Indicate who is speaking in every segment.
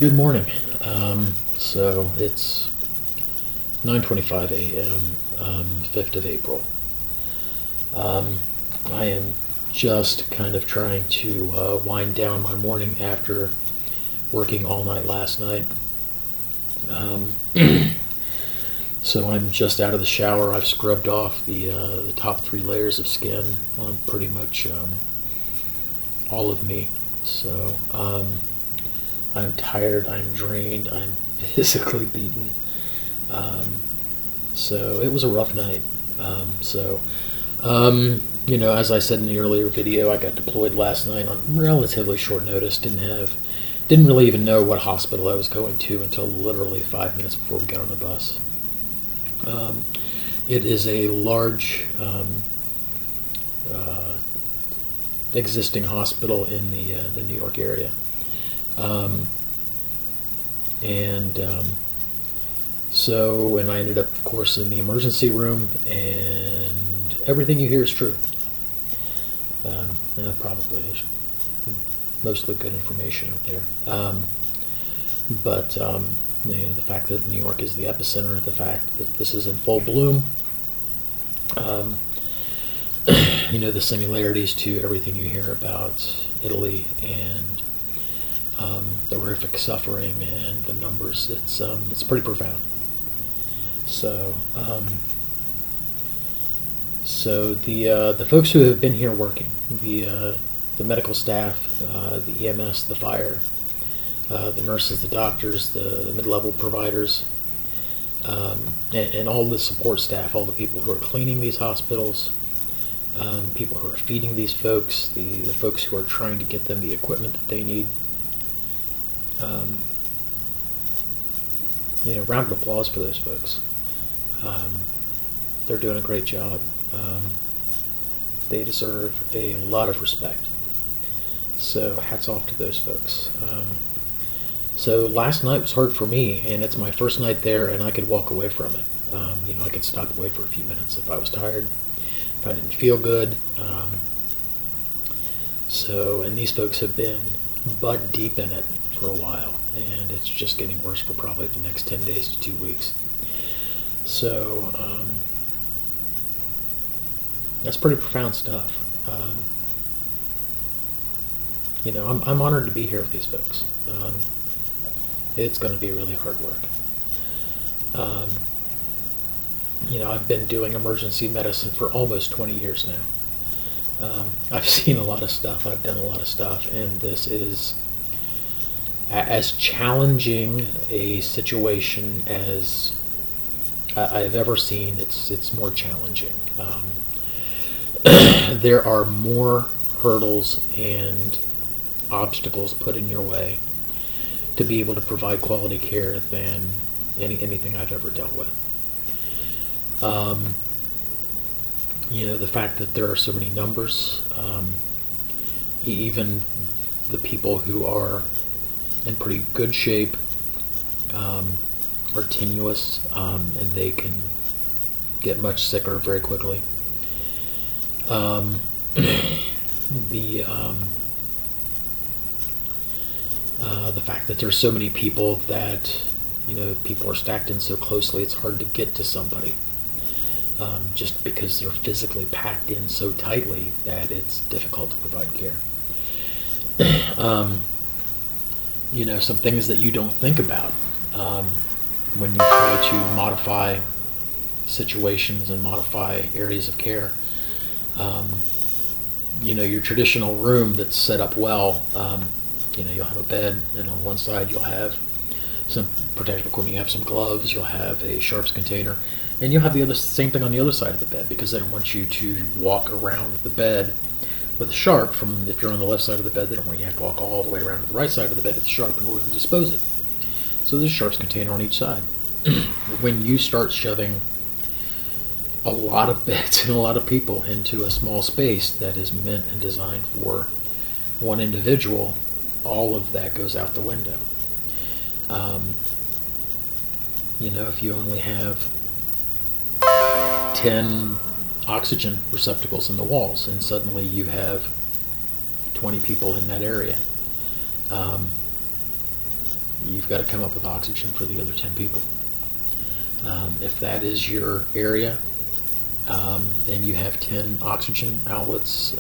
Speaker 1: Good morning. So it's 9:25 a.m., 5th of April. I am just kind of trying to wind down my morning after working all night last night. Um, so I'm just out of the shower. I've scrubbed off the top three layers of skin on pretty much all of me. So I'm tired, I'm drained, I'm physically beaten. Um, so it was a rough night. As I said in the earlier video, I got deployed last night on relatively short notice. Didn't really even know what hospital I was going to until literally 5 minutes before we got on the bus. It is a large existing hospital in the New York area. And I ended up, of course, in the emergency room, and everything you hear is true. Probably there's mostly good information out there. The fact that New York is the epicenter, the fact that this is in full bloom, the similarities to everything you hear about Italy and the horrific suffering and the numbers, it's pretty profound. So the folks who have been here working, the medical staff, the EMS, the fire, the nurses, the doctors, the mid-level providers, and all the support staff, all the people who are cleaning these hospitals, people who are feeding these folks, the folks who are trying to get them the equipment that they need. Round of applause for those folks. They're doing a great job. They deserve a lot of respect. So hats off to those folks. So last night was hard for me, and it's my first night there, and I could walk away from it. I could stop away for a few minutes if I was tired, if I didn't feel good. And these folks have been butt deep in it for a while, and it's just getting worse for probably the next 10 days to 2 weeks. So that's pretty profound stuff. I'm honored to be here with these folks. It's going to be really hard work. I've been doing emergency medicine for almost 20 years now. I've seen a lot of stuff. I've done a lot of stuff, and this is as challenging a situation as I've ever seen. It's more challenging. There are more hurdles and obstacles put in your way to be able to provide quality care than anything I've ever dealt with. The fact that there are so many numbers, even the people who are in pretty good shape are tenuous, and they can get much sicker very quickly. The fact that there's so many people that, people are stacked in so closely, it's hard to get to somebody. Just because they're physically packed in so tightly that it's difficult to provide care. Some things that you don't think about when you try to modify situations and modify areas of care. Your traditional room that's set up well, you'll have a bed, and on one side you'll have some protective equipment, you have some gloves, you'll have a sharps container, and you'll have the same thing on the other side of the bed, because they don't want you to walk around the bed with a sharp. If you're on the left side of the bed, they don't want you to have to walk all the way around to the right side of the bed with the sharp in order to dispose it. So there's a sharps container on each side. When you start shoving a lot of beds and a lot of people into a small space that is meant and designed for one individual, all of that goes out the window. If you only have 10 oxygen receptacles in the walls, and suddenly you have 20 people in that area, you've got to come up with oxygen for the other 10 people. If that is your area, and you have 10 oxygen outlets,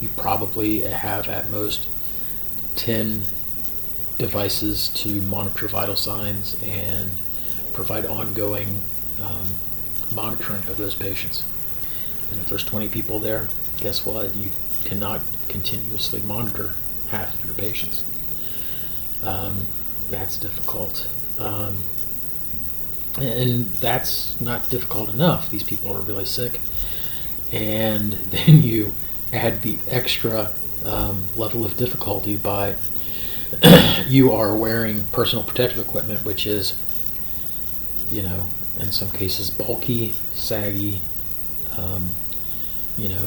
Speaker 1: you probably have at most 10 devices to monitor vital signs and provide ongoing monitoring of those patients. And if there's 20 people there, guess what? You cannot continuously monitor half of your patients. That's difficult. And that's not difficult enough. These people are really sick. And then you add the extra level of difficulty by you are wearing personal protective equipment, which is, in some cases bulky, saggy,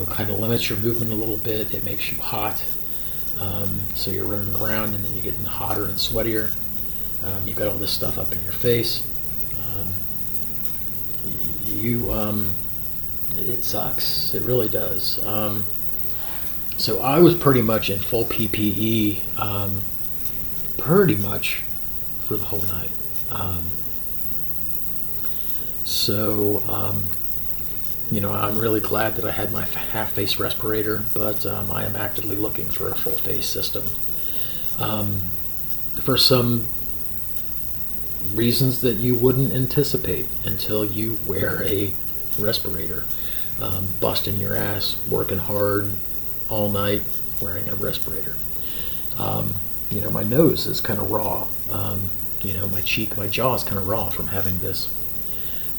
Speaker 1: kind of limits your movement a little bit. It makes you hot. So you're running around and then you're getting hotter and sweatier. You've got all this stuff up in your face. It sucks. It really does. So I was pretty much in full PPE, pretty much for the whole night. I'm really glad that I had my half-face respirator, but I am actively looking for a full-face system. For some reasons that you wouldn't anticipate until you wear a respirator. Busting your ass, working hard all night, wearing a respirator. My nose is kind of raw. My jaw is kind of raw from having this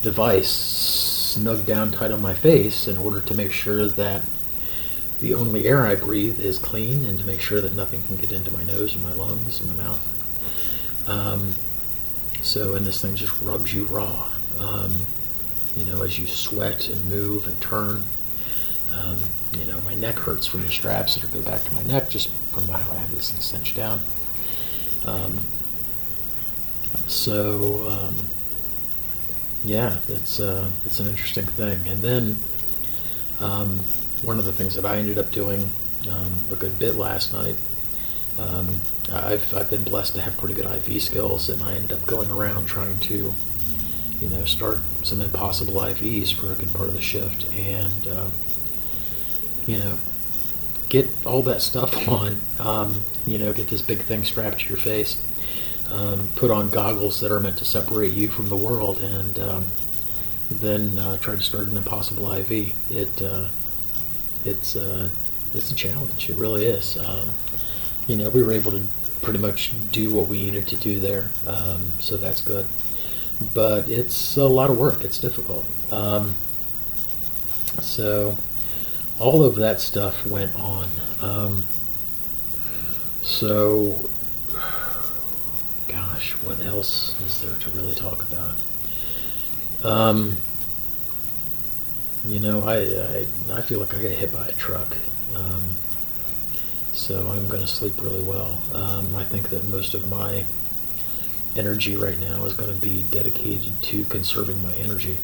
Speaker 1: device snug down tight on my face in order to make sure that the only air I breathe is clean and to make sure that nothing can get into my nose and my lungs and my mouth. And this thing just rubs you raw, as you sweat and move and turn. My neck hurts from the straps that go back to my neck just from how I have this thing cinched down. It's an interesting thing. And then one of the things that I ended up doing a good bit last night, I've been blessed to have pretty good IV skills, and I ended up going around trying to, start some impossible IVs for a good part of the shift, and get all that stuff on, get this big thing strapped to your face, put on goggles that are meant to separate you from the world, and then try to start an impossible IV. It's a challenge. It really is. We were able to pretty much do what we needed to do there, so that's good. But it's a lot of work. It's difficult. So all of that stuff went on. Gosh, what else is there to really talk about? I feel like I got hit by a truck. So I'm going to sleep really well. I think that most of my energy right now is going to be dedicated to conserving my energy.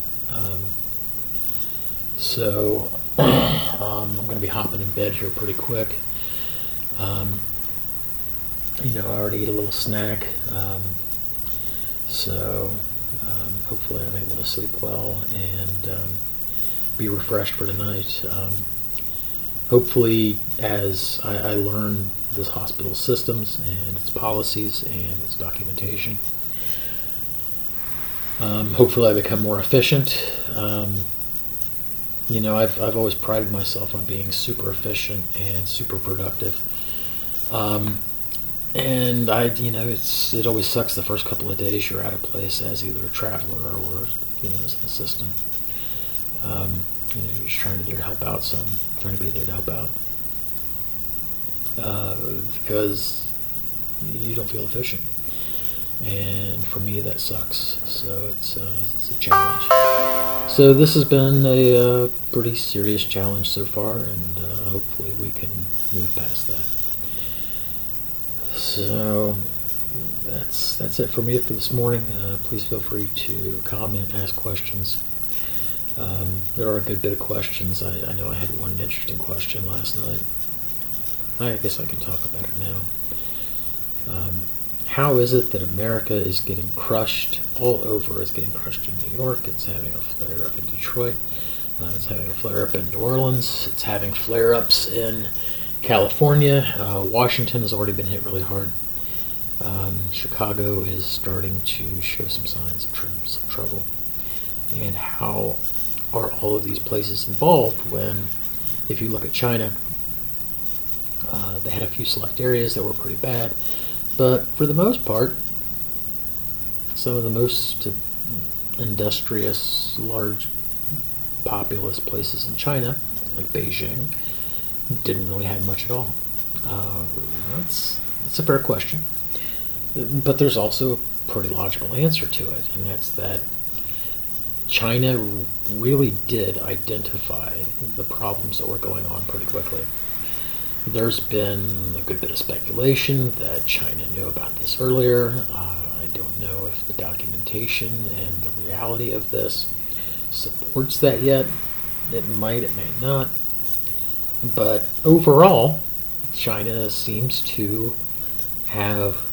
Speaker 1: I'm going to be hopping in bed here pretty quick. I already ate a little snack. Hopefully I'm able to sleep well and be refreshed for tonight. Hopefully, as I learn this hospital's systems and its policies and its documentation, hopefully I become more efficient. I've always prided myself on being super efficient and super productive. And it always sucks the first couple of days you're at a place as either a traveler or as an assistant. You're just trying to be there to help out because you don't feel efficient, and for me that sucks. So it's a challenge. So this has been a pretty serious challenge so far, and hopefully we can move past that. So that's it for me for this morning. Please feel free to comment, ask questions. There are a good bit of questions. I know I had one interesting question last night. I guess I can talk about it now. How is it that America is getting crushed all over? It's getting crushed in New York. It's having a flare-up in Detroit. It's having a flare-up in New Orleans. It's having flare-ups in California. Washington has already been hit really hard. Chicago is starting to show some signs of trouble. And how are all of these places involved when, if you look at China, they had a few select areas that were pretty bad, but for the most part, some of the most industrious, large, populous places in China, like Beijing, didn't really have much at all. That's a fair question. But there's also a pretty logical answer to it, and that's that China really did identify the problems that were going on pretty quickly. There's been a good bit of speculation that China knew about this earlier. I don't know if the documentation and the reality of this supports that yet. It might, it may not. But overall, China seems to have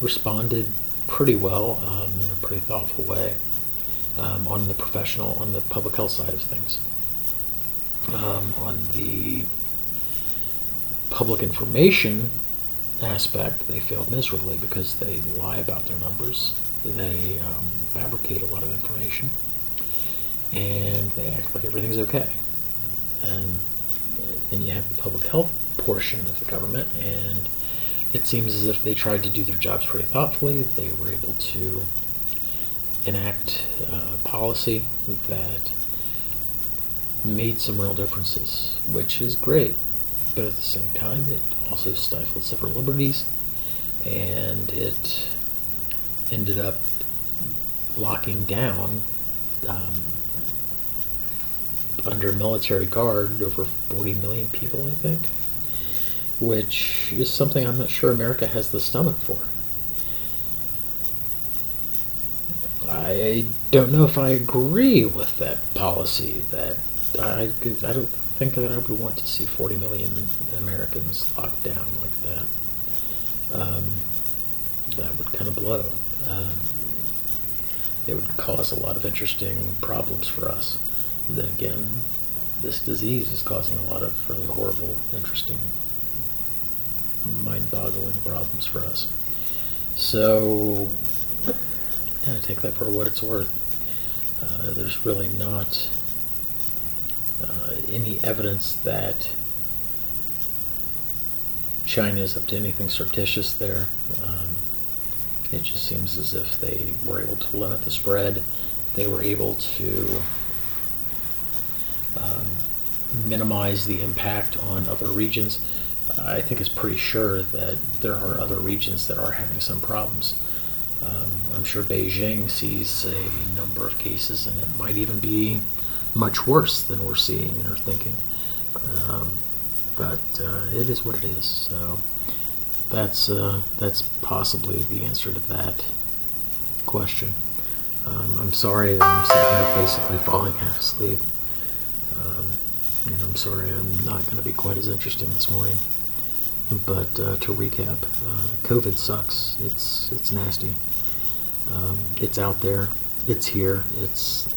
Speaker 1: responded pretty well in a pretty thoughtful way on the public health side of things. On the public information aspect, they failed miserably because they lie about their numbers. They fabricate a lot of information, and they act like everything's okay. And then you have the public health portion of the government, and it seems as if they tried to do their jobs pretty thoughtfully. They were able to enact policy that made some real differences, which is great. But at the same time, it also stifled several liberties, and it ended up locking down under military guard over 40 million people, I think, which is something I'm not sure America has the stomach for. I don't know if I agree with that policy. That I don't think that I would want to see 40 million Americans locked down like that. That would kind of blow. It would cause a lot of interesting problems for us. Then again, this disease is causing a lot of really horrible, interesting, mind-boggling problems for us. So, yeah, take that for what it's worth. There's really not any evidence that China is up to anything surreptitious there. It just seems as if they were able to limit the spread. They were able to minimize the impact on other regions. I think it's pretty sure that there are other regions that are having some problems. I'm sure Beijing sees a number of cases, and it might even be much worse than we're seeing and are thinking. But it is what it is. So that's possibly the answer to that question. I'm sorry that I'm sitting here basically falling half asleep. I'm sorry I'm not going to be quite as interesting this morning. But to recap, COVID sucks. It's nasty. It's out there. It's here. It's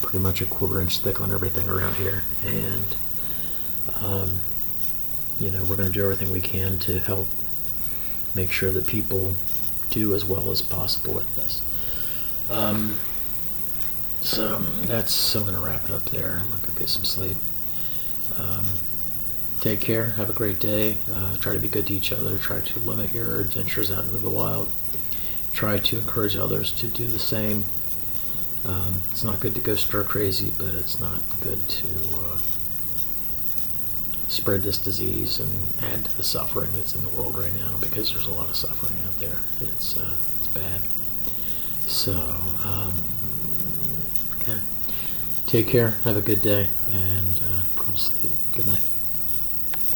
Speaker 1: pretty much a 1/4 inch thick on everything around here. And, we're going to do everything we can to help make sure that people do as well as possible with this. So I'm going to wrap it up there. I'm going to go get some sleep. Take care. Have a great day. Try to be good to each other. Try to limit your adventures out into the wild. Try to encourage others to do the same. It's not good to go stir crazy, but it's not good to spread this disease and add to the suffering that's in the world right now, because there's a lot of suffering out there. It's bad. So, okay. Take care. Have a good day, and go to sleep. Good night.